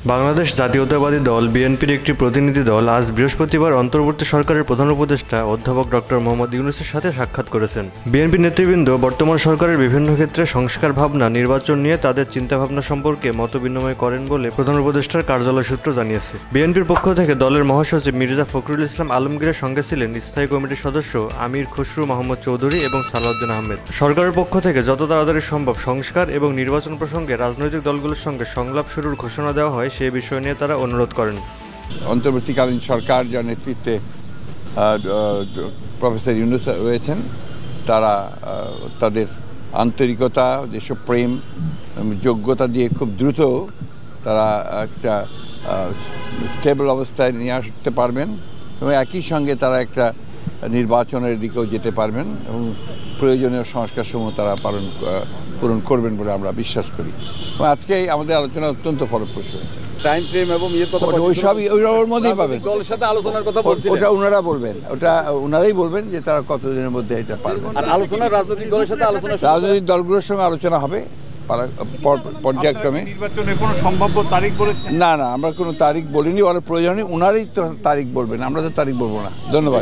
বাংলাদেশ জাতীয়তাবাদী দল বিএনপির একটি প্রতিনিধি দল আজ বৃহস্পতিবার অন্তর্বর্তী সরকারের প্রধান উপদেষ্টা অধ্যাপক ডক্টর মোহাম্মদ ইউনূসের সাথে সাক্ষাৎ করেছেন। বিএনপি নেতৃবৃন্দ বর্তমান সরকারের বিভিন্ন ক্ষেত্রে সংস্কার ভাবনা, নির্বাচন নিয়ে তাদের চিন্তাভাবনা সম্পর্কে মতবিনিময় করেন বলে প্রধান উপদেষ্টার কার্যালয় সূত্র জানিয়েছে। বিএনপির পক্ষ থেকে দলের মহাসচিব মির্জা ফখরুল ইসলাম আলমগীরের সঙ্গে ছিলেন স্থায়ী কমিটির সদস্য আমির খসরু মাহমুদ চৌধুরী এবং সালাউদ্দিন আহমেদ। সরকারের পক্ষ থেকে যত তাড়াতাড়ি সম্ভব সংস্কার এবং নির্বাচন প্রসঙ্গে রাজনৈতিক দলগুলোর সঙ্গে সংলাপ শুরুর ঘোষণা দেওয়া হয় সেই বিষয় নিয়ে তারা অনুরোধ করেন। অন্তর্বর্তীকালীন সরকার যার নেতৃত্বে প্রফেসর ইউনূস রয়েছেন, তারা তাদের আন্তরিকতা, দেশপ্রেম, যোগ্যতা দিয়ে খুব দ্রুত তারা একটা স্টেবল অবস্থায় নিয়ে আসতে পারবেন এবং একই সঙ্গে তারা একটা নির্বাচনের দিকেও যেতে পারবেন এবং প্রয়োজনীয় সংস্কারসমূহ তারা পূরণ করবেন বলে আমরা বিশ্বাস করি। এবং আজকে আমাদের আলোচনা অত্যন্ত ফলপ্রসূ হয়েছে। টাইম ফ্রেম এবং ওর মধ্যেই পাবেন, দলের সাথে আলোচনার কথা বলছিলেন, ওটা ওনারা বলবেন, ওটা ওনারাই বলবেন যে তারা কতদিনের মধ্যে এটা পারবেন। আলোচনা রাজনৈতিক দলের সাথে রাজনৈতিক দলগুলোর সঙ্গে আলোচনা হবে পর্যায়ক্রমে। নির্বাচনের কোনো সম্ভাব্য তারিখ বলেছেন? না, আমরা কোনো তারিখ বলিনি, ওরা প্রয়োজনে ওনারাই তো তারিখ বলবেন, আমরা তো তারিখ বলবো না। ধন্যবাদ।